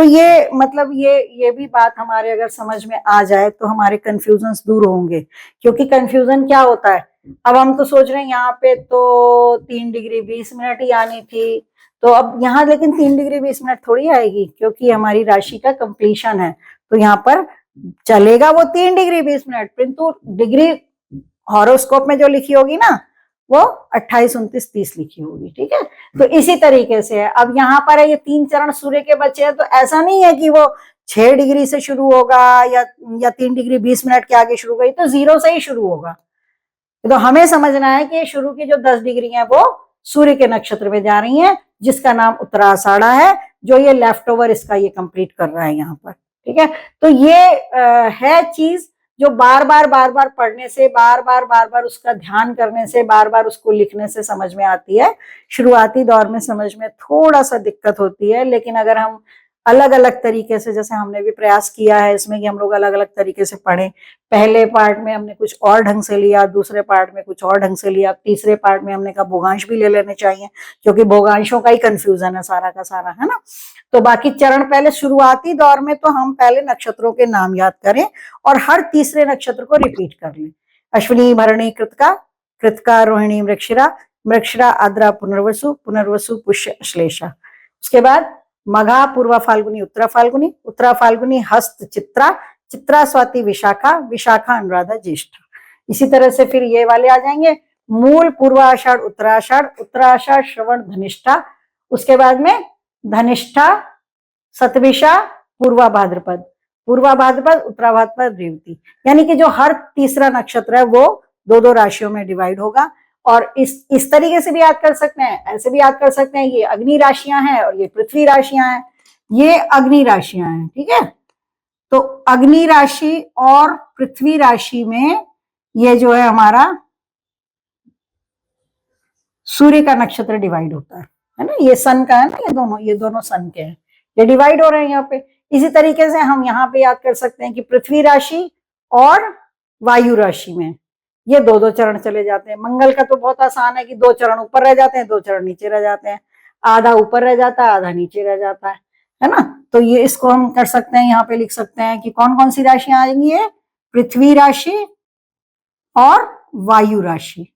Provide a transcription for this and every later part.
तो ये मतलब ये भी बात हमारे अगर समझ में आ जाए तो हमारे कंफ्यूजन्स दूर होंगे। क्योंकि कंफ्यूजन क्या होता है, अब हम तो सोच रहे हैं यहाँ पे तो 3 डिग्री 20 मिनट ही आनी थी, तो अब यहाँ लेकिन 3 डिग्री 20 मिनट थोड़ी आएगी, क्योंकि हमारी राशि का कंप्लीशन है। तो यहाँ पर चलेगा वो 3 डिग्री 20 मिनट, किंतु डिग्री हॉरोस्कोप में जो लिखी होगी ना वो 28 29 30 लिखी होगी। ठीक है, तो इसी तरीके से है। अब यहाँ पर है ये 3 चरण सूर्य के बचे हैं, तो ऐसा नहीं है कि वो 6 डिग्री से शुरू होगा या 3 डिग्री 20 मिनट के आगे शुरू होगा, तो 0 से ही शुरू होगा। तो हमें समझना है कि शुरू की जो 10 डिग्री है वो सूर्य के नक्षत्र में जा रही हैं, जिसका नाम उत्तराषाढ़ा है, जो ये लेफ्ट ओवर इसका ये कंप्लीट कर रहा है यहाँ पर। ठीक है, तो ये है चीज जो बार बार पढ़ने से, बार बार उसका ध्यान करने से, बार बार उसको लिखने से समझ में आती है। शुरुआती दौर में समझ में थोड़ा सा दिक्कत होती है, लेकिन अगर हम अलग अलग तरीके से, जैसे हमने भी प्रयास किया है इसमें कि हम लोग अलग अलग तरीके से पढ़ें। पहले पार्ट में हमने कुछ और ढंग से लिया, दूसरे पार्ट में कुछ और ढंग से लिया, तीसरे पार्ट में हमने कहा भोगांश भी ले लेने चाहिए, क्योंकि भोगांशों का ही कंफ्यूजन है सारा का सारा, है ना। तो बाकी चरण पहले शुरुआती दौर में तो हम पहले नक्षत्रों के नाम याद करें और हर तीसरे नक्षत्र को रिपीट कर लें। अश्विनी भरणी कृतिका, कृतिका रोहिणी मृगशिरा, मृगशिरा आद्रा पुनर्वसु, पुनर्वसु पुष्य अश्लेषा। उसके बाद मघा पूर्वा फाल्गुनी उत्तरा फाल्गुनी, उत्तरा फाल्गुनी हस्त चित्रा, चित्रा स्वाति विशाखा, विशाखा अनुराधा ज्येष्ठा। इसी तरह से फिर ये वाले आ जाएंगे, मूल पूर्वाषाढ़ उत्तराषाढ़, उत्तराषाढ़ श्रवण धनिष्ठा, उसके बाद में धनिष्ठा सतविशा पूर्वा भाद्रपद, पूर्वा भाद्रपद उत्तरा भाद्रपद रेवती। यानी कि जो हर तीसरा नक्षत्र है वो दो दो राशियों में डिवाइड होगा। और इस तरीके से भी याद कर सकते हैं, ऐसे भी याद कर सकते हैं, ये अग्नि राशियां हैं और ये पृथ्वी राशियां हैं, ये अग्नि राशियां हैं। ठीक है, तो अग्नि राशि और पृथ्वी राशि में ये जो है हमारा सूर्य का नक्षत्र डिवाइड होता है ना, ये सन का है ना, ये दोनों सन के हैं, ये डिवाइड हो रहे हैं यहाँ पे। इसी तरीके से हम यहाँ पे याद कर सकते हैं कि पृथ्वी राशि और वायु राशि में ये दो दो चरण चले जाते हैं। मंगल का तो बहुत आसान है कि 2 चरण ऊपर रह जाते हैं, 2 चरण नीचे रह जाते हैं, आधा ऊपर रह जाता है, आधा नीचे रह जाता है ना। तो ये इसको हम कर सकते हैं, यहाँ पे लिख सकते हैं कि कौन कौन सी राशियां आएंगी, है पृथ्वी राशि और वायु राशि।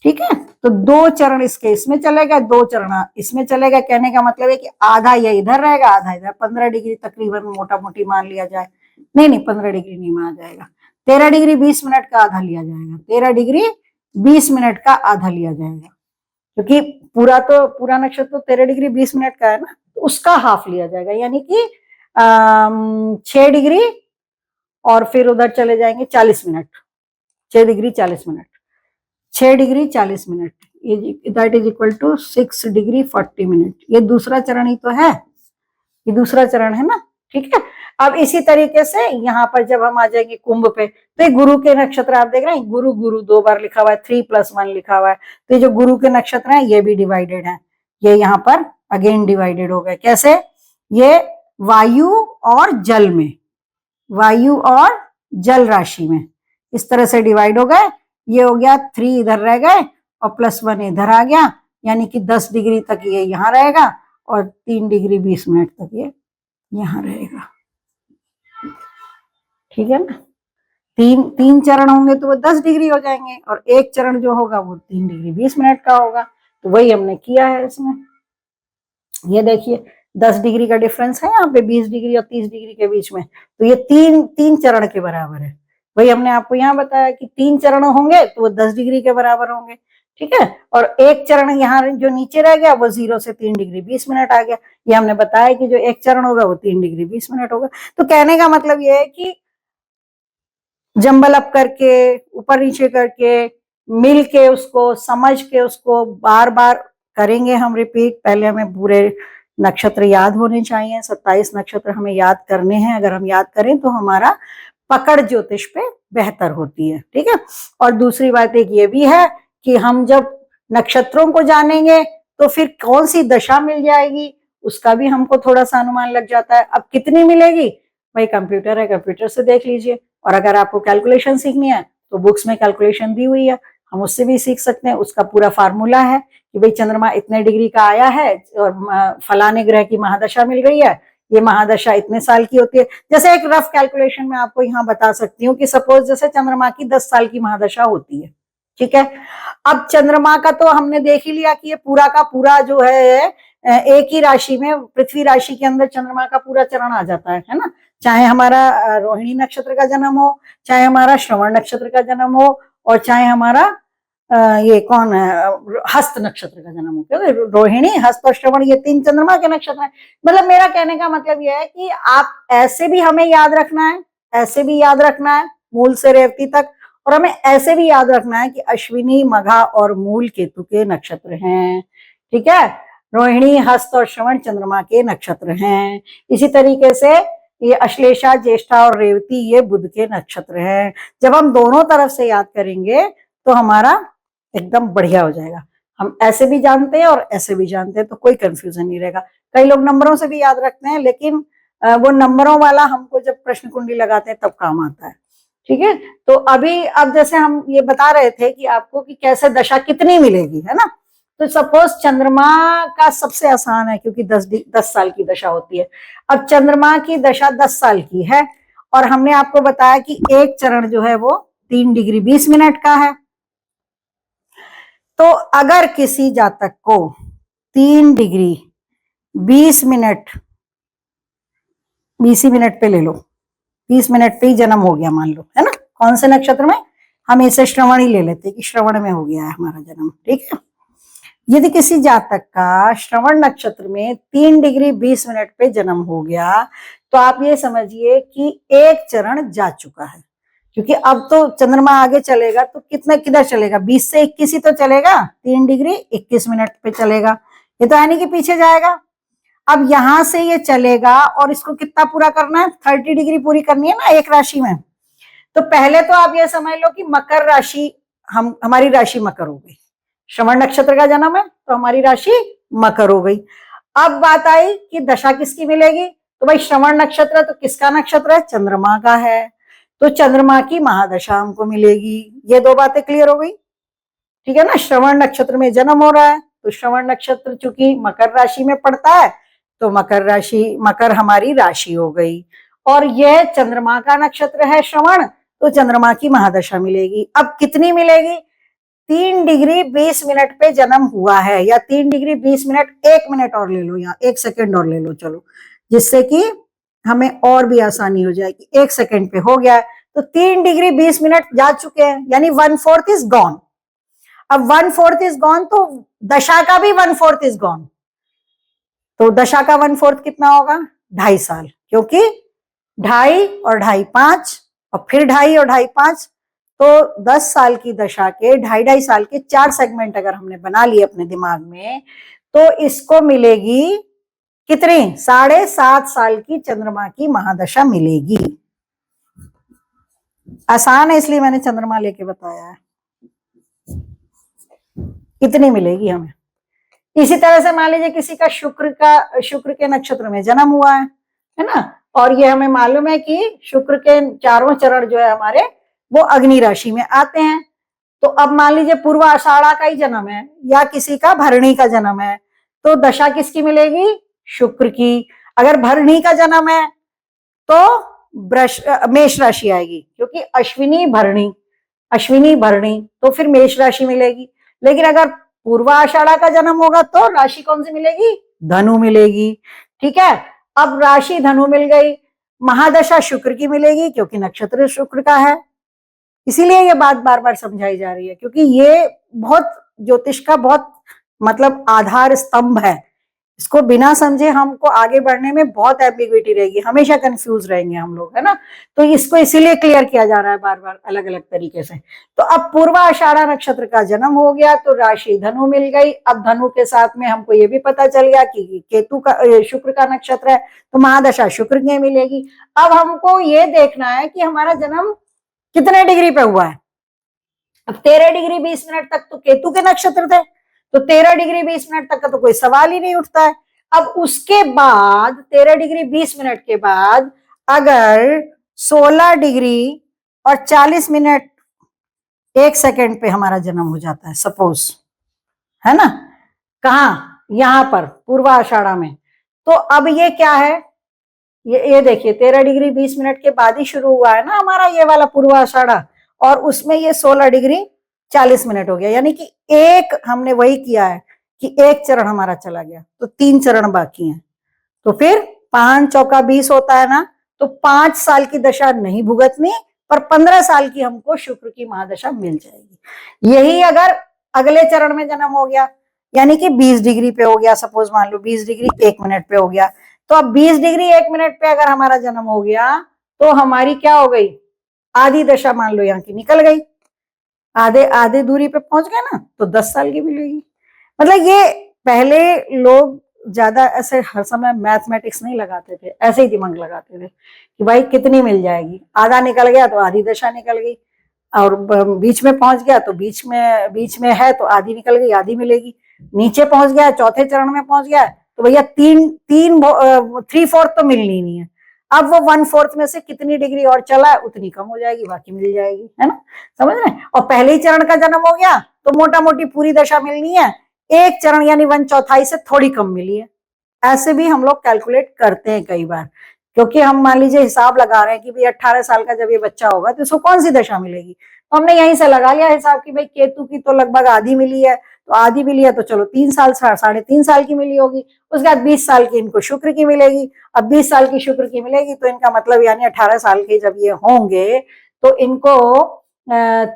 ठीक है, तो 2 चरण इसके इसमें चलेगा, 2 चरण इसमें चलेगा। कहने का मतलब है कि आधा ये इधर रहेगा, आधा इधर, 15 डिग्री तकरीबन मोटा मोटी मान लिया जाए। नहीं 15 डिग्री नहीं मान जाएगा, 13 डिग्री 20 मिनट का आधा लिया जाएगा, 13 डिग्री 20 मिनट का आधा लिया जाएगा, क्योंकि पूरा नक्षत्र तो 13 डिग्री 20 मिनट का है ना, तो उसका हाफ लिया जाएगा, यानी कि 6 डिग्री और फिर उधर चले जाएंगे 40 minute, 6 degree 40 minute, 6 degree 40 minute, that is equal to 6 degree 40 minute. ये दूसरा चरण ही तो है, ये दूसरा चरण है ना। ठीक है, अब इसी तरीके से यहाँ पर जब हम आ जाएंगे कुंभ पे, तो ये गुरु के नक्षत्र आप देख रहे हैं, गुरु गुरु 2 बार लिखा हुआ है, 3+1 लिखा हुआ है, तो ये जो गुरु के नक्षत्र हैं ये भी डिवाइडेड है, ये यहाँ पर अगेन डिवाइडेड हो गए। कैसे, ये वायु और जल में, वायु और जल राशि में इस तरह से डिवाइड हो गए। ये हो गया 3 इधर रह गए और +1 इधर आ गया, यानी कि 10 डिग्री तक ये यहाँ रहेगा और 3 डिग्री 20 मिनट तक ये यहाँ रहेगा। ठीक है ना, 3 चरण होंगे तो वो 10 डिग्री हो जाएंगे, और एक चरण जो होगा वो 3 डिग्री 20 मिनट का होगा। तो वही हमने किया है इसमें। ये देखिए 10 डिग्री का डिफरेंस है यहाँ पे 20 डिग्री और 30 डिग्री के बीच में, तो ये तीन चरण के बराबर है। वही हमने आपको यहाँ बताया कि 3 चरण होंगे तो वो 10 डिग्री के बराबर होंगे। ठीक है, और एक चरण यहाँ जो नीचे रह गया वो 0 से 3 डिग्री 20 मिनट आ गया। ये हमने बताया कि जो एक चरण होगा वो 3 डिग्री 20 मिनट होगा। तो कहने का मतलब ये है कि जंबल अप करके, ऊपर नीचे करके, मिल के, उसको समझ के, उसको बार बार करेंगे हम रिपीट। पहले हमें पूरे नक्षत्र याद होने चाहिए, 27 नक्षत्र हमें याद करने हैं। अगर हम याद करें तो हमारा पकड़ ज्योतिष पे बेहतर होती है। ठीक है, और दूसरी बात एक ये भी है कि हम जब नक्षत्रों को जानेंगे तो फिर कौन सी दशा मिल जाएगी उसका भी हमको थोड़ा सा अनुमान लग जाता है। अब कितनी मिलेगी, भाई कंप्यूटर है, कंप्यूटर से देख लीजिए, और अगर आपको कैलकुलेशन सीखनी है तो बुक्स में कैलकुलेशन दी हुई है, हम उससे भी सीख सकते हैं। उसका पूरा फार्मूला है कि भाई चंद्रमा इतने डिग्री का आया है और फलाने ग्रह की महादशा मिल गई है, ये महादशा इतने साल की होती है। जैसे एक रफ कैलकुलेशन में आपको यहाँ बता सकती हूँ कि सपोज जैसे चंद्रमा की 10 साल की महादशा होती है, ठीक है। अब चंद्रमा का तो हमने देख ही लिया कि ये पूरा का पूरा जो है एक ही राशि में, पृथ्वी राशि के अंदर चंद्रमा का पूरा चरण आ जाता है ना। चाहे हमारा रोहिणी नक्षत्र का जन्म हो, चाहे हमारा श्रवण नक्षत्र का जन्म हो, और चाहे हमारा ये कौन है हस्त नक्षत्र का जन्म हो, क्योंकि रोहिणी, हस्त और श्रवण ये 3 चंद्रमा के नक्षत्र हैं। मतलब मेरा कहने का मतलब यह है कि आप ऐसे भी हमें याद रखना है, ऐसे भी याद रखना है मूल से रेवती तक, और हमें ऐसे भी याद रखना है कि अश्विनी, मघा और मूल केतु के नक्षत्र हैं, ठीक है। रोहिणी, हस्त और श्रवण चंद्रमा के नक्षत्र हैं। इसी तरीके से ये अश्लेषा, ज्येष्ठा और रेवती ये बुध के नक्षत्र हैं। जब हम दोनों तरफ से याद करेंगे तो हमारा एकदम बढ़िया हो जाएगा। हम ऐसे भी जानते हैं और ऐसे भी जानते हैं, तो कोई कंफ्यूजन नहीं रहेगा। कई लोग नंबरों से भी याद रखते हैं, लेकिन वो नंबरों वाला हमको जब प्रश्न कुंडली लगाते हैं तब काम आता है, ठीक है। तो अब जैसे हम ये बता रहे थे कि आपको कि कैसे दशा कितनी मिलेगी, है ना। तो सपोज चंद्रमा का सबसे आसान है, क्योंकि 10 साल की दशा होती है। अब चंद्रमा की दशा 10 साल की है, और हमने आपको बताया कि एक चरण जो है वो 3 डिग्री 20 मिनट का है। तो अगर किसी जातक को 3 डिग्री 20 मिनट, 20 मिनट पे ले लो, 20 मिनट पे ही जन्म हो गया मान लो, है ना। कौन से नक्षत्र में, हम इसे श्रवण ही ले लेते कि श्रवण में हो गया है हमारा जन्म, ठीक है। यदि किसी जातक का श्रवण नक्षत्र में 3 डिग्री 20 मिनट पे जन्म हो गया, तो आप ये समझिए कि एक चरण जा चुका है, क्योंकि अब तो चंद्रमा आगे चलेगा तो किधर चलेगा, 20 से 21 ही तो चलेगा, 3 डिग्री 21 मिनट पे चलेगा। ये तो है नहीं कि पीछे जाएगा। अब यहां से ये चलेगा और इसको कितना पूरा करना है, 30 डिग्री पूरी करनी है ना एक राशि में। तो पहले तो आप ये समझ लो कि मकर राशि, हमारी राशि मकर हो गई। श्रवण नक्षत्र का जन्म है तो हमारी राशि मकर हो गई। अब बात आई कि दशा किसकी मिलेगी, तो भाई श्रवण नक्षत्र तो किसका नक्षत्र है, चंद्रमा का है, तो चंद्रमा की महादशा हमको मिलेगी। ये 2 बातें क्लियर हो गई, ठीक है ना। श्रवण नक्षत्र में जन्म हो रहा है, तो श्रवण नक्षत्र चूंकि मकर राशि में पड़ता है, तो मकर राशि, मकर हमारी राशि हो गई, और यह चंद्रमा का नक्षत्र है श्रवण, तो चंद्रमा की महादशा मिलेगी। अब कितनी मिलेगी, 3 डिग्री 20 मिनट पे जन्म हुआ है, या 3 डिग्री 20 मिनट, 1 मिनट और ले लो, या 1 सेकेंड और ले लो, चलो, जिससे कि हमें और भी आसानी हो जाएगी। 1 सेकेंड पे हो गया है, तो 3 डिग्री 20 मिनट जा चुके हैं, यानी 1/4 इज गॉन। अब 1/4 इज गॉन, तो दशा का भी 1/4 इज गॉन। तो दशा का 1/4 कितना होगा, 2.5 साल, क्योंकि 2.5 और 2.5 5, और फिर 2.5 और 2.5 5, तो 10 साल की दशा के 2.5 साल के 4 सेगमेंट अगर हमने बना लिए अपने दिमाग में, तो इसको मिलेगी कितनी, 7.5 साल की चंद्रमा की महादशा मिलेगी। आसान है इसलिए मैंने चंद्रमा लेके बताया है, कितनी मिलेगी हमें। इसी तरह से मान लीजिए किसी का शुक्र के नक्षत्र में जन्म हुआ है ना, और ये हमें मालूम है कि शुक्र के चारों चरण जो है हमारे वो अग्नि राशि में आते हैं। तो अब मान लीजिए पूर्व आषाढ़ा का ही जन्म है, या किसी का भरणी का जन्म है, तो दशा किसकी मिलेगी, शुक्र की। अगर भरणी का जन्म है तो मेष राशि आएगी, क्योंकि अश्विनी भरणी, तो फिर मेष राशि मिलेगी। लेकिन अगर पूर्व आषाढ़ा का जन्म होगा तो राशि कौन सी मिलेगी, धनु मिलेगी, ठीक है। अब राशि धनु मिल गई, महादशा शुक्र की मिलेगी, क्योंकि नक्षत्र शुक्र का है। इसीलिए ये बात बार बार समझाई जा रही है, क्योंकि ये बहुत ज्योतिष का बहुत मतलब आधार स्तंभ है। इसको बिना समझे हमको आगे बढ़ने में बहुत एम्बिग्विटी रहेगी, हमेशा कंफ्यूज रहेंगे हम लोग, है ना। तो इसको इसीलिए क्लियर किया जा रहा है बार बार अलग अलग तरीके से। तो अब पूर्व आषाढ़ा नक्षत्र का जन्म हो गया, तो राशि धनु मिल गई। अब धनु के साथ में हमको ये भी पता चल गया कि केतु का, शुक्र का नक्षत्र है, तो महादशा शुक्र की मिलेगी। अब हमको ये देखना है कि हमारा जन्म कितने डिग्री पे हुआ है। अब 13 डिग्री 20 मिनट तक तो केतु के नक्षत्र थे, तो 13 डिग्री 20 मिनट तक का तो कोई सवाल ही नहीं उठता है। अब उसके बाद 13 डिग्री 20 मिनट के बाद अगर 16 डिग्री और 40 मिनट 1 सेकेंड पे हमारा जन्म हो जाता है सपोज, है ना, कहाँ, यहाँ पर पूर्व आषाढ़ा में। तो अब ये क्या है, ये देखिए 13 डिग्री 20 मिनट के बाद ही शुरू हुआ है ना हमारा ये वाला पूर्व आषाढ़ा, और उसमें ये 16 डिग्री 40 मिनट हो गया, यानी कि एक हमने वही किया है कि एक चरण हमारा चला गया, तो 3 चरण बाकी हैं। तो फिर 5 चौका 20 होता है ना, तो 5 साल की दशा नहीं भुगतनी, पर 15 साल की हमको शुक्र की महादशा मिल जाएगी। यही अगर अगले चरण में जन्म हो गया, यानी कि 20 डिग्री पे हो गया, सपोज मान लो 20 डिग्री 1 मिनट पे हो गया, तो अब 20 डिग्री 1 मिनट पे अगर हमारा जन्म हो गया, तो हमारी क्या हो गई, आधी दशा मान लो यहाँ की निकल गई, आधे आधे दूरी पे पहुंच गए ना, तो 10 साल की मिलेगी। मतलब ये पहले लोग ज्यादा ऐसे हर समय मैथमेटिक्स नहीं लगाते थे, ऐसे ही दिमाग लगाते थे कि भाई कितनी मिल जाएगी, आधा निकल गया तो आधी दशा निकल गई, और बीच में पहुंच गया तो बीच में है तो आधी निकल गई, आधी मिलेगी, नीचे पहुंच गया चौथे चरण में पहुंच गया तो भैया 3/4 तो मिलनी नहीं है। अब वो 1/4 में से कितनी डिग्री और चला है उतनी कम हो जाएगी, बाकी मिल जाएगी, है ना, समझ रहे हैं। और पहले ही चरण का जन्म हो गया तो मोटा मोटी पूरी दशा मिलनी है, एक चरण यानी 1/4 से थोड़ी कम मिली है। ऐसे भी हम लोग कैलकुलेट करते हैं कई बार, क्योंकि हम मान लीजिए हिसाब लगा रहे हैं कि भाई 18 साल का जब ये बच्चा होगा तो इसको कौन सी दशा मिलेगी, तो हमने यहीं से लगा लिया हिसाब कि भाई केतु की तो लगभग आधी मिली है, तो आधी मिली है तो चलो 3 साल 3.5 साल की मिली होगी, उसके बाद 20 साल की इनको शुक्र की मिलेगी। अब 20 साल की शुक्र की मिलेगी तो इनका मतलब यानी 18 साल के जब ये होंगे तो इनको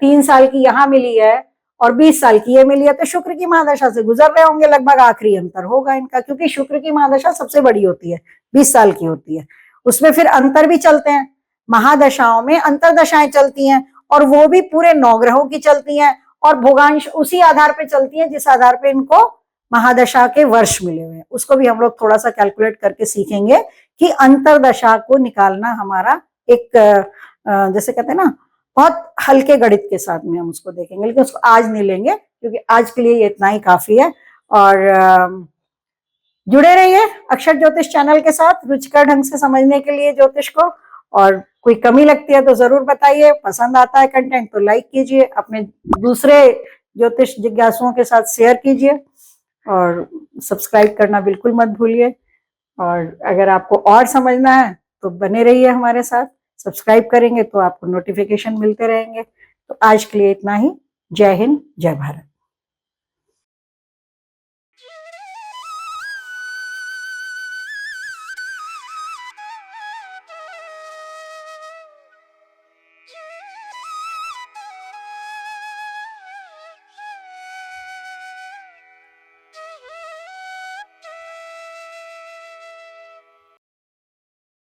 3 साल की यहाँ मिली है और 20 साल की ये मिली है, तो शुक्र की महादशा से गुजर रहे होंगे, लगभग आखिरी अंतर होगा इनका, क्योंकि शुक्र की महादशा सबसे बड़ी होती है, 20 साल की होती है। उसमें फिर अंतर भी चलते हैं, महादशाओं में अंतर दशाएं चलती हैं, और वो भी पूरे 9 ग्रहों की चलती हैं, और भोगांश उसी आधार पे चलती है जिस आधार पे इनको महादशा के वर्ष मिले हुए हैं। उसको भी हम लोग थोड़ा सा कैलकुलेट करके सीखेंगे कि अंतरदशा को निकालना हमारा एक जैसे कहते हैं ना बहुत हल्के गणित के साथ में हम उसको देखेंगे, लेकिन उसको आज नहीं लेंगे क्योंकि आज के लिए ये इतना ही काफी है। और जुड़े रहिए अक्षर ज्योतिष चैनल के साथ रुचिकर ढंग से समझने के लिए ज्योतिष को, और कोई कमी लगती है तो जरूर बताइए, पसंद आता है कंटेंट तो लाइक कीजिए, अपने दूसरे ज्योतिष जिज्ञासुओं के साथ शेयर कीजिए, और सब्सक्राइब करना बिल्कुल मत भूलिए। और अगर आपको और समझना है तो बने रहिए हमारे साथ, सब्सक्राइब करेंगे तो आपको नोटिफिकेशन मिलते रहेंगे। तो आज के लिए इतना ही। जय हिंद, जय भारत।